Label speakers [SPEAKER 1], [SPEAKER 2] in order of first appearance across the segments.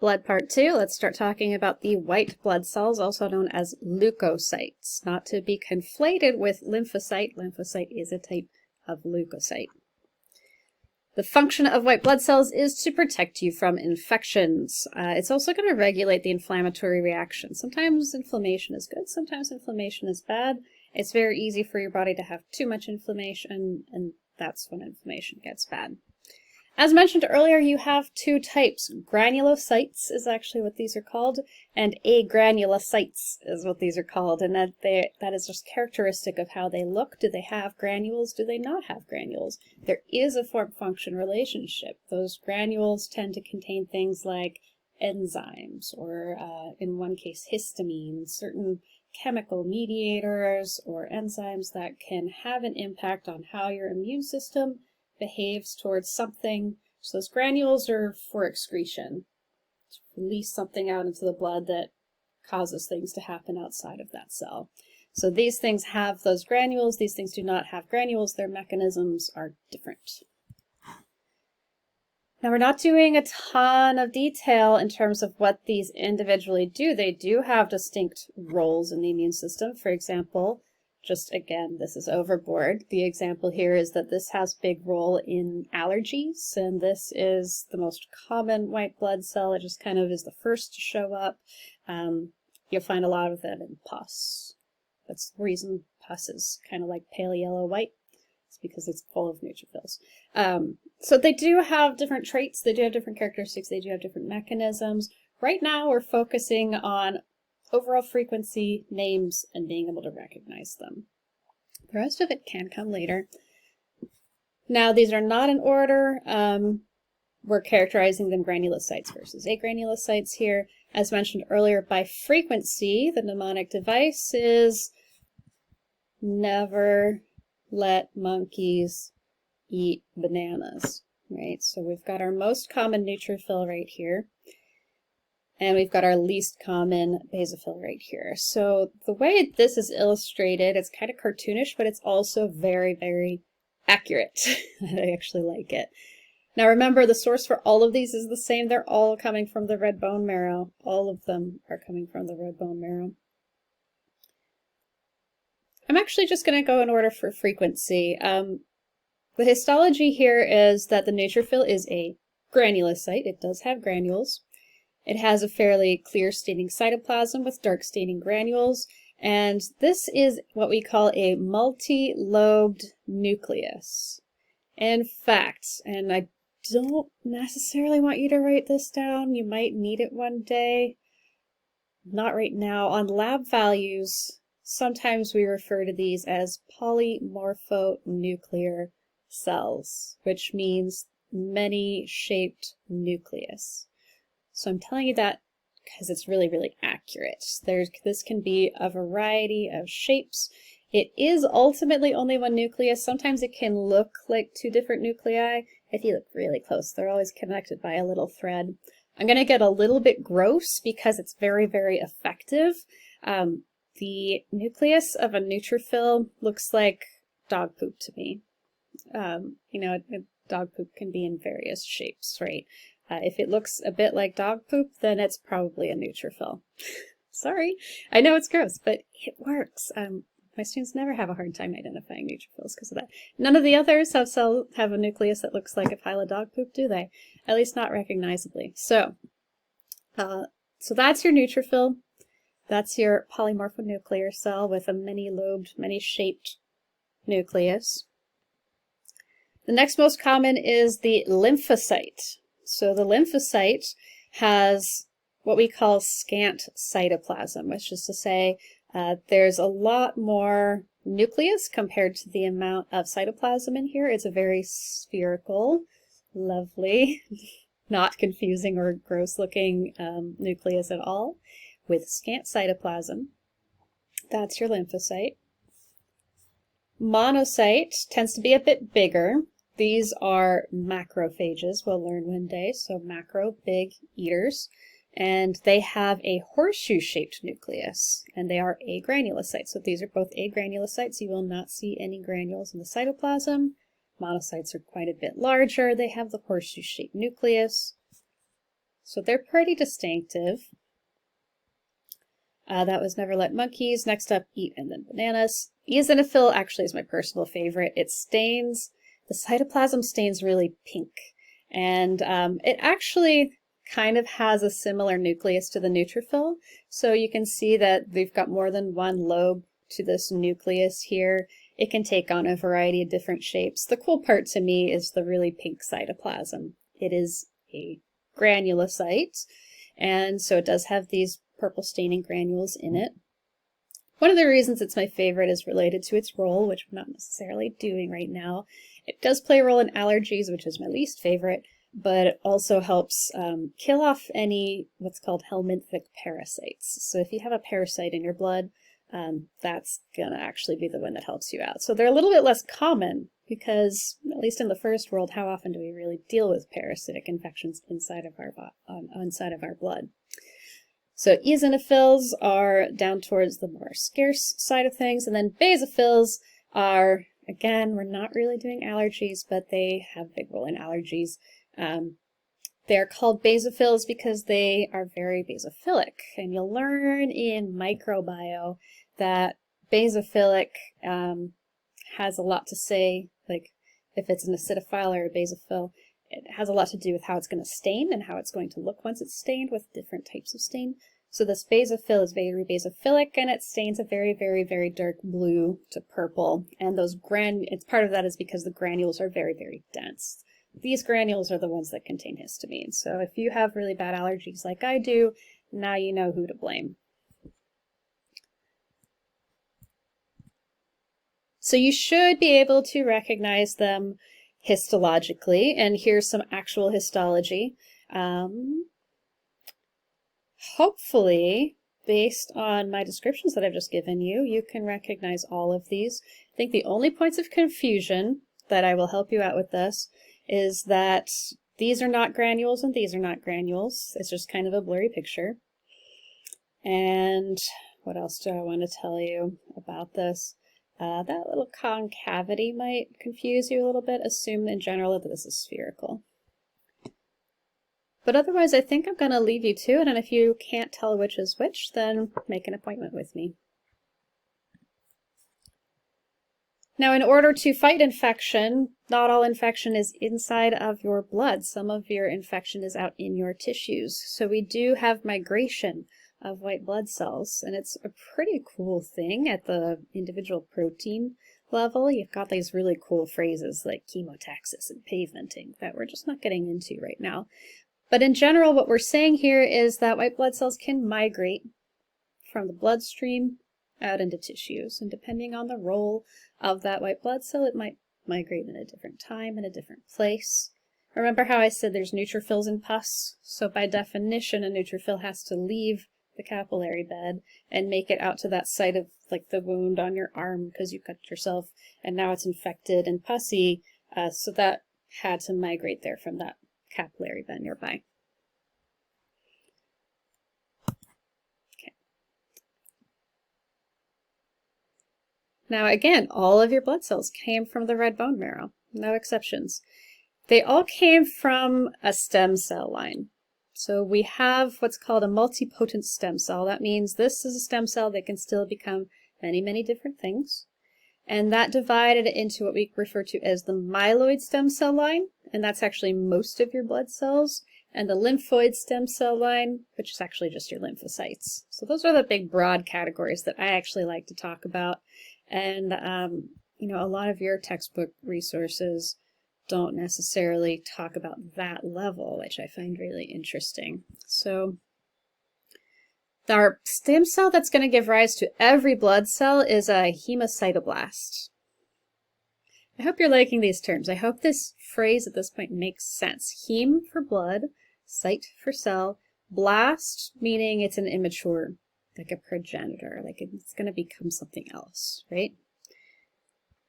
[SPEAKER 1] Blood part 2, let's start talking about the white blood cells, also known as leukocytes, not to be conflated with lymphocyte. Lymphocyte is a type of leukocyte. The function of white blood cells is to protect you from infections. It's also going to regulate the inflammatory reaction. Sometimes inflammation is good, sometimes inflammation is bad. It's very easy for your body to have too much inflammation, and that's when inflammation gets bad. As mentioned earlier, you have two types. Granulocytes is actually what these are called, and agranulocytes is what these are called, and that is just characteristic of how they look. Do they have granules? Do they not have granules? There is a form-function relationship. Those granules tend to contain things like enzymes, or in one case histamine, certain chemical mediators or enzymes that can have an impact on how your immune system behaves towards something. So those granules are for excretion, to release something out into the blood that causes things to happen outside of that cell. So these things have those granules, these things do not have granules, their mechanisms are different. Now we're not doing a ton of detail in terms of what these individually do. They do have distinct roles in the immune system. For example, just again, this is overboard. The example here is that this has big role in allergies, and this is the most common white blood cell. It just kind of is the first to show up. You'll find a lot of them in pus. That's the reason pus is kind of like pale yellow white. It's because it's full of neutrophils. So they do have different traits. They do have different characteristics. They do have different mechanisms. Right now, we're focusing on overall frequency, names, and being able to recognize them. The rest of it can come later. Now, these are not in order. We're characterizing them granulocytes versus agranulocytes here. As mentioned earlier, by frequency, the mnemonic device is never let monkeys eat bananas, right? So we've got our most common neutrophil right here. And we've got our least common basophil right here. So the way this is illustrated, it's kind of cartoonish, but it's also very, very accurate. I actually like it. Now remember, the source for all of these is the same. They're all coming from the red bone marrow. All of them are coming from the red bone marrow. I'm actually just going to go in order for frequency. The histology here is that the neutrophil is a granulocyte. It does have granules. It has a fairly clear staining cytoplasm with dark staining granules, and this is what we call a multi-lobed nucleus. In fact, and I don't necessarily want you to write this down, you might need it one day, not right now. On lab values, sometimes we refer to these as polymorphonuclear cells, which means many-shaped nucleus. So I'm telling you that because it's really, really accurate. This can be a variety of shapes. It is ultimately only one nucleus. Sometimes it can look like two different nuclei. If you look really close, they're always connected by a little thread. I'm going to get a little bit gross because it's very, very effective. The nucleus of a neutrophil looks like dog poop to me. Dog poop can be in various shapes, right? If it looks a bit like dog poop, then it's probably a neutrophil. Sorry, I know it's gross, but it works. My students never have a hard time identifying neutrophils because of that. None of the others have a nucleus that looks like a pile of dog poop, do they? At least not recognizably. So that's your neutrophil. That's your polymorphonuclear cell with a many-lobed, many-shaped nucleus. The next most common is the lymphocyte. So the lymphocyte has what we call scant cytoplasm, which is to say there's a lot more nucleus compared to the amount of cytoplasm in here. It's a very spherical, lovely, not confusing or gross-looking nucleus at all, with scant cytoplasm. That's your lymphocyte. Monocyte tends to be a bit bigger. These are macrophages, we'll learn one day, so macro, big eaters, and they have a horseshoe-shaped nucleus, and they are agranulocytes. So these are both agranulocytes. You will not see any granules in the cytoplasm. Monocytes are quite a bit larger. They have the horseshoe-shaped nucleus. So they're pretty distinctive. That was Never Let Monkeys. Next up, Eat and Then Bananas. Eosinophil actually is my personal favorite. It stains, the cytoplasm stains really pink. And it actually kind of has a similar nucleus to the neutrophil. So you can see that they've got more than one lobe to this nucleus here. It can take on a variety of different shapes. The cool part to me is the really pink cytoplasm. It is a granulocyte, and so it does have these purple staining granules in it. One of the reasons it's my favorite is related to its role, which I'm not necessarily doing right now. It does play a role in allergies, which is my least favorite, but it also helps kill off any what's called helminthic parasites. So if you have a parasite in your blood, that's going to actually be the one that helps you out. So they're a little bit less common because, at least in the first world, how often do we really deal with parasitic infections inside of our blood? So eosinophils are down towards the more scarce side of things, and then basophils are, again, we're not really doing allergies, but they have a big role in allergies. They're called basophils because they are very basophilic, and you'll learn in microbio that basophilic has a lot to say, like if it's an acidophile or a basophil, it has a lot to do with how it's going to stain and how it's going to look once it's stained with different types of stain. So this basophil is very basophilic, and it stains a very, very, very dark blue to purple. And those it's part of that is because the granules are very, very dense. These granules are the ones that contain histamine. So if you have really bad allergies like I do, now you know who to blame. So you should be able to recognize them histologically, and here's some actual histology. Hopefully, based on my descriptions that I've just given you, you can recognize all of these. I think the only points of confusion that I will help you out with this is that these are not granules and these are not granules. It's just kind of a blurry picture. And what else do I want to tell you about this? That little concavity might confuse you a little bit. Assume in general that this is spherical. But otherwise, I think I'm going to leave you to it, and if you can't tell which is which, then make an appointment with me. Now, in order to fight infection, not all infection is inside of your blood. Some of your infection is out in your tissues. So we do have migration of white blood cells, and it's a pretty cool thing at the individual protein level. You've got these really cool phrases like chemotaxis and pavementing that we're just not getting into right now. But in general, what we're saying here is that white blood cells can migrate from the bloodstream out into tissues, and depending on the role of that white blood cell, it might migrate in a different time, in a different place. Remember how I said there's neutrophils in pus? So by definition, a neutrophil has to leave the capillary bed and make it out to that site of like the wound on your arm because you cut yourself and now it's infected and pussy, so that had to migrate there from that capillary bed nearby. Okay. Now again, all of your blood cells came from the red bone marrow, no exceptions. They all came from a stem cell line. So we have what's called a multipotent stem cell. That means this is a stem cell that can still become many, many different things. And that divided into what we refer to as the myeloid stem cell line, and that's actually most of your blood cells, and the lymphoid stem cell line, which is actually just your lymphocytes. So those are the big broad categories that I actually like to talk about. And, you know, a lot of your textbook resources don't necessarily talk about that level, which I find really interesting. So our stem cell that's going to give rise to every blood cell is a hemocytoblast. I hope you're liking these terms. I hope this phrase at this point makes sense. Heme for blood, cyte for cell, blast meaning it's an immature, like a progenitor, like it's going to become something else, right?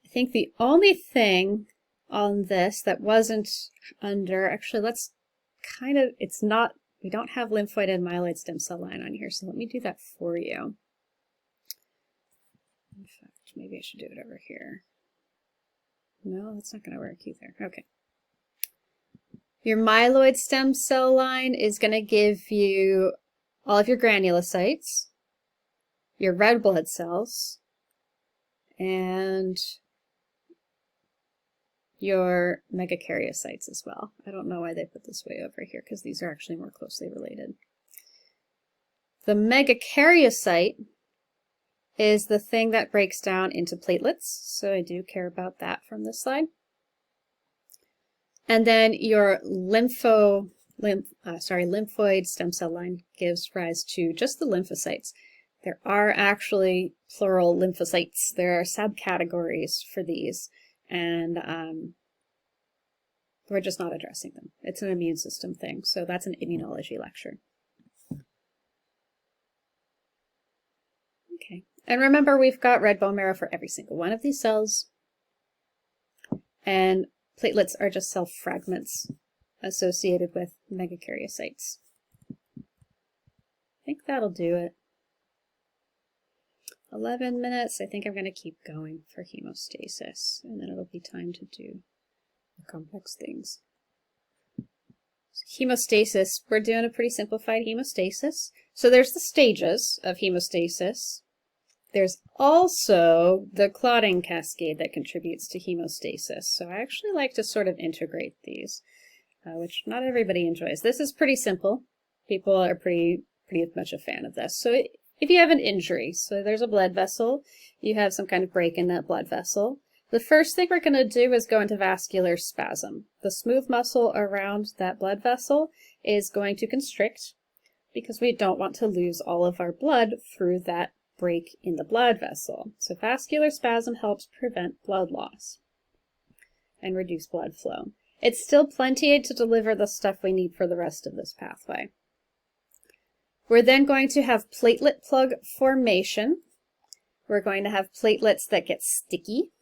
[SPEAKER 1] I think the only thing on this that wasn't under, actually let's kind of, it's not, we don't have lymphoid and myeloid stem cell line on here, so let me do that for you. In fact, maybe I should do it over here. No, that's not going to work either. Okay. Your myeloid stem cell line is going to give you all of your granulocytes, your red blood cells, and your megakaryocytes as well. I don't know why they put this way over here, because these are actually more closely related. The megakaryocyte is the thing that breaks down into platelets, so I do care about that from this slide. And then your lymphoid stem cell line gives rise to just the lymphocytes. There are actually plural lymphocytes. There are subcategories for these, and we're just not addressing them. It's an immune system thing, so that's an immunology lecture. Okay, and remember, we've got red bone marrow for every single one of these cells, and platelets are just cell fragments associated with megakaryocytes. I think that'll do it. 11 minutes. I think I'm going to keep going for hemostasis, and then it'll be time to do the complex things. So hemostasis, we're doing a pretty simplified hemostasis. So there's the stages of hemostasis. There's also the clotting cascade that contributes to hemostasis. So I actually like to sort of integrate these, which not everybody enjoys. This is pretty simple. People are pretty much a fan of this. So if you have an injury, so there's a blood vessel, you have some kind of break in that blood vessel, the first thing we're going to do is go into vascular spasm. The smooth muscle around that blood vessel is going to constrict because we don't want to lose all of our blood through that break in the blood vessel. So vascular spasm helps prevent blood loss and reduce blood flow. It's still plenty to deliver the stuff we need for the rest of this pathway. We're then going to have platelet plug formation. We're going to have platelets that get sticky,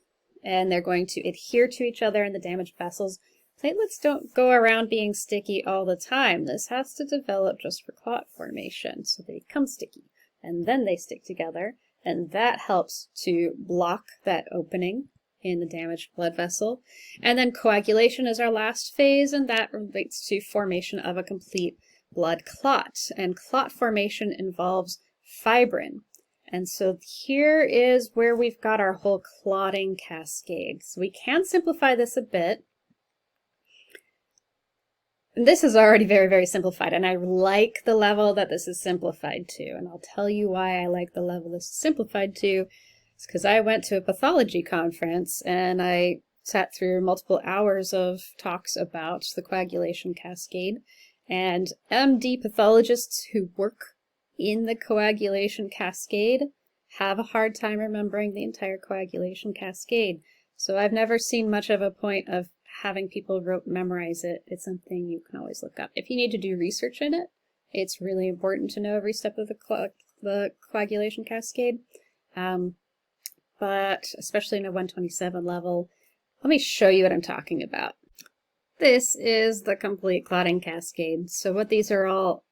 [SPEAKER 1] and they're going to adhere to each other in the damaged vessels. Platelets don't go around being sticky all the time. This has to develop just for clot formation, so they become sticky, and then they stick together, and that helps to block that opening in the damaged blood vessel. And then coagulation is our last phase, and that relates to formation of a complete blood clot. And clot formation involves fibrin. And so here is where we've got our whole clotting cascade. So we can simplify this a bit. And this is already very, very simplified, and I like the level that this is simplified to. And I'll tell you why I like the level this is simplified to. It's because I went to a pathology conference and I sat through multiple hours of talks about the coagulation cascade. And MD pathologists who work in the coagulation cascade have a hard time remembering the entire coagulation cascade. So I've never seen much of a point of having people memorize it. It's something you can always look up. If you need to do research in it, it's really important to know every step of the coagulation cascade. But especially in a 127 level, let me show you what I'm talking about. This is the complete clotting cascade. So what these are all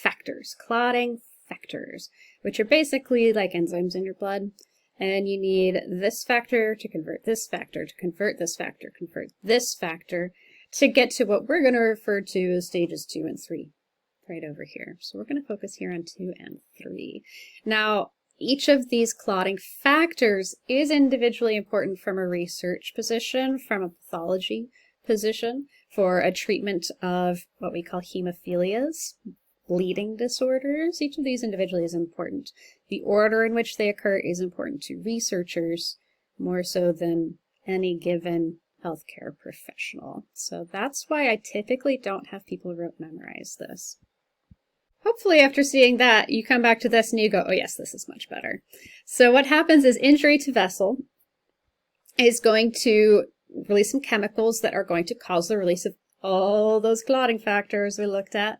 [SPEAKER 1] factors, clotting factors, which are basically like enzymes in your blood. And you need this factor to convert this factor, to convert this factor, convert this factor, to get to what we're going to refer to as stages 2 and 3, right over here. So we're going to focus here on 2 and 3. Now, each of these clotting factors is individually important from a research position, from a pathology position, for a treatment of what we call hemophilias, bleeding disorders. Each of these individually is important. The order in which they occur is important to researchers more so than any given healthcare professional. So that's why I typically don't have people memorize this. Hopefully after seeing that, you come back to this and you go, oh yes, this is much better. So what happens is injury to vessel is going to release some chemicals that are going to cause the release of all those clotting factors we looked at.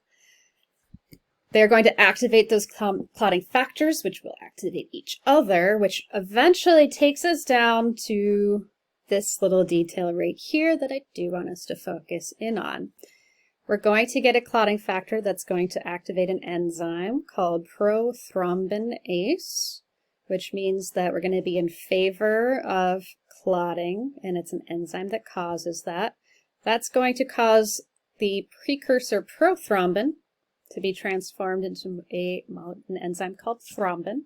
[SPEAKER 1] They're going to activate those clotting factors, which will activate each other, which eventually takes us down to this little detail right here that I do want us to focus in on. We're going to get a clotting factor that's going to activate an enzyme called prothrombinase, which means that we're going to be in favor of clotting, and it's an enzyme that causes that. That's going to cause the precursor prothrombin to be transformed into an enzyme called thrombin.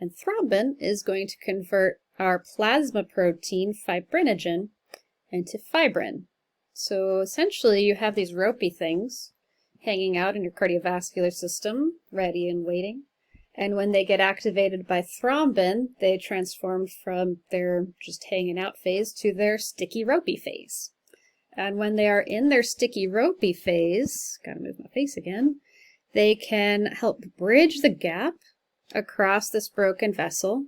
[SPEAKER 1] And thrombin is going to convert our plasma protein fibrinogen into fibrin. So essentially you have these ropey things hanging out in your cardiovascular system, ready and waiting. And when they get activated by thrombin, they transform from their just hanging out phase to their sticky ropey phase. And when they are in their sticky ropey phase, gotta move my face again, they can help bridge the gap across this broken vessel.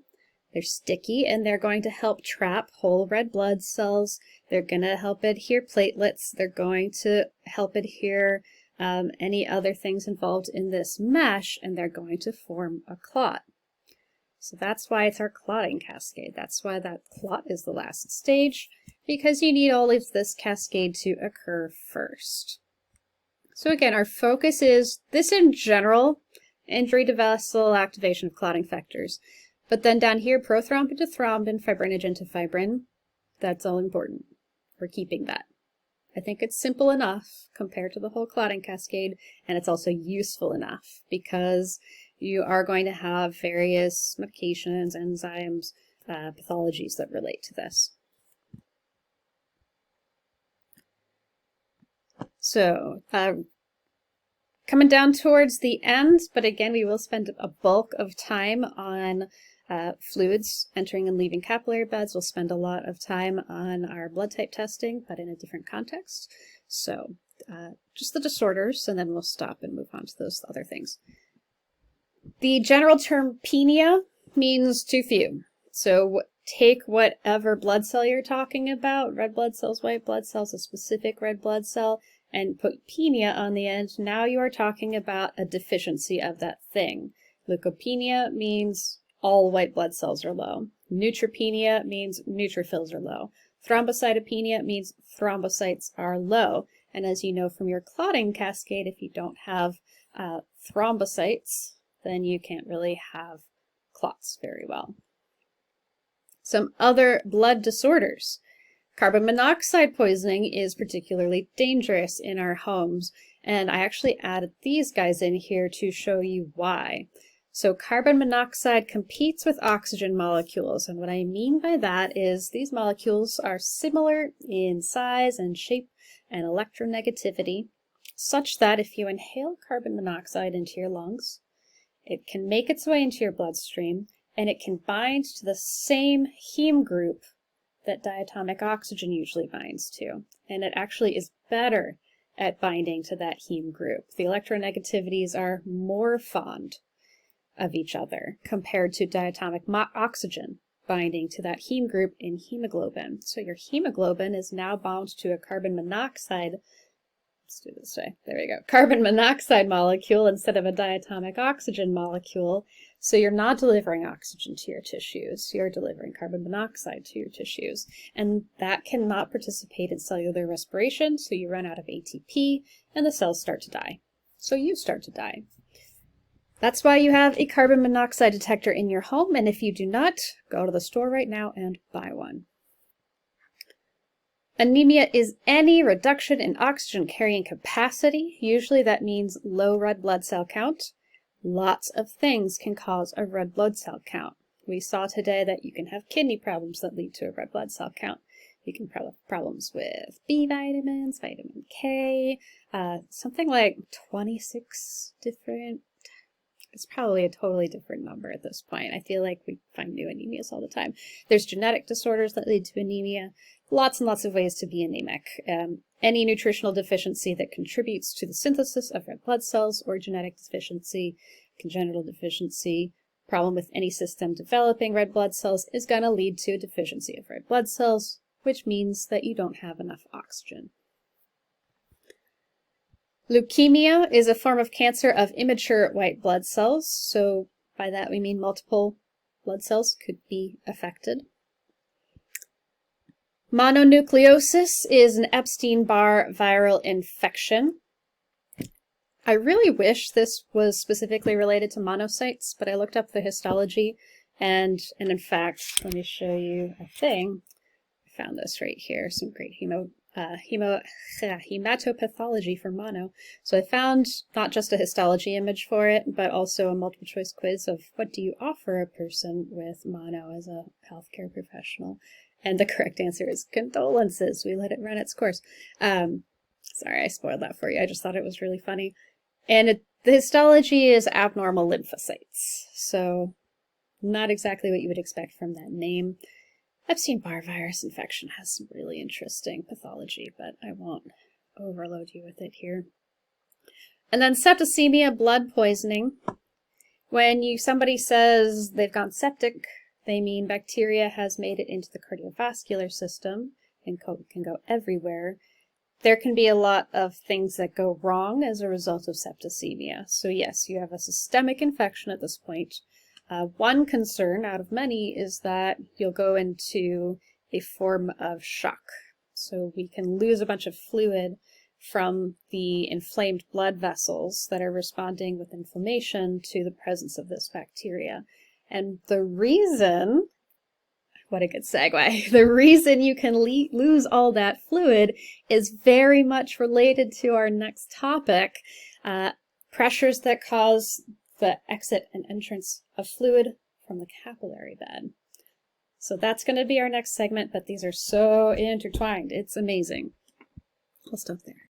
[SPEAKER 1] They're sticky and they're going to help trap whole red blood cells. They're going to help adhere platelets. They're going to help adhere any other things involved in this mesh, and they're going to form a clot. So that's why it's our clotting cascade. That's why that clot is the last stage, because you need all of this cascade to occur first. So again, our focus is this in general, injury to vessel, activation of clotting factors. But then down here, prothrombin to thrombin, fibrinogen to fibrin, that's all important. We're keeping that. I think it's simple enough compared to the whole clotting cascade, and it's also useful enough because you are going to have various medications, enzymes, pathologies that relate to this. So, coming down towards the end, but again, we will spend a bulk of time on fluids entering and leaving capillary beds. We'll spend a lot of time on our blood type testing, but in a different context. So just the disorders, and then we'll stop and move on to those other things. The general term penia means too few. So take whatever blood cell you're talking about, red blood cells, white blood cells, a specific red blood cell, and put penia on the end. Now you are talking about a deficiency of that thing. Leukopenia means all white blood cells are low. Neutropenia means neutrophils are low. Thrombocytopenia means thrombocytes are low. And as you know from your clotting cascade, if you don't have thrombocytes, then you can't really have clots very well. Some other blood disorders. Carbon monoxide poisoning is particularly dangerous in our homes, and I actually added these guys in here to show you why. So carbon monoxide competes with oxygen molecules, and what I mean by that is these molecules are similar in size and shape and electronegativity, such that if you inhale carbon monoxide into your lungs, it can make its way into your bloodstream, and it can bind to the same heme group that diatomic oxygen usually binds to, and it actually is better at binding to that heme group. The electronegativities are more fond of each other compared to diatomic oxygen binding to that heme group in hemoglobin. So your hemoglobin is now bound to a carbon monoxide, let's do it this way, there we go, carbon monoxide molecule instead of a diatomic oxygen molecule. So you're not delivering oxygen to your tissues, you're delivering carbon monoxide to your tissues. And that cannot participate in cellular respiration, so you run out of ATP and the cells start to die. So you start to die. That's why you have a carbon monoxide detector in your home, and if you do not, go to the store right now and buy one. Anemia is any reduction in oxygen carrying capacity. Usually that means low red blood cell count. Lots of things can cause a red blood cell count. We saw today that you can have kidney problems that lead to a red blood cell count. You can have problems with B vitamins, vitamin K, something like 26 different. It's probably a totally different number at this point. I feel like we find new anemias all the time. There's genetic disorders that lead to anemia. Lots and lots of ways to be anemic. Any nutritional deficiency that contributes to the synthesis of red blood cells, or genetic deficiency, congenital deficiency, problem with any system developing red blood cells is going to lead to a deficiency of red blood cells, which means that you don't have enough oxygen. Leukemia is a form of cancer of immature white blood cells, so by that we mean multiple blood cells could be affected. Mononucleosis is an Epstein-Barr viral infection. I really wish this was specifically related to monocytes, but I looked up the histology, and in fact, let me show you a thing. I found this right here, some great hematopathology for mono. So I found not just a histology image for it, but also a multiple choice quiz of what do you offer a person with mono as a healthcare professional. And the correct answer is condolences. We let it run its course. Sorry, I spoiled that for you. I just thought it was really funny. And the histology is abnormal lymphocytes. So not exactly what you would expect from that name. Epstein-Barr virus infection has some really interesting pathology, but I won't overload you with it here. And then septicemia, blood poisoning. When somebody says they've gone septic, they mean bacteria has made it into the cardiovascular system and can go everywhere. There can be a lot of things that go wrong as a result of septicemia. So yes, you have a systemic infection at this point. One concern out of many is that you'll go into a form of shock. So we can lose a bunch of fluid from the inflamed blood vessels that are responding with inflammation to the presence of this bacteria. And the reason, what a good segue, the reason you can lose all that fluid is very much related to our next topic, pressures that cause the exit and entrance of fluid from the capillary bed. So that's going to be our next segment, but these are so intertwined. It's amazing. I'll stop there.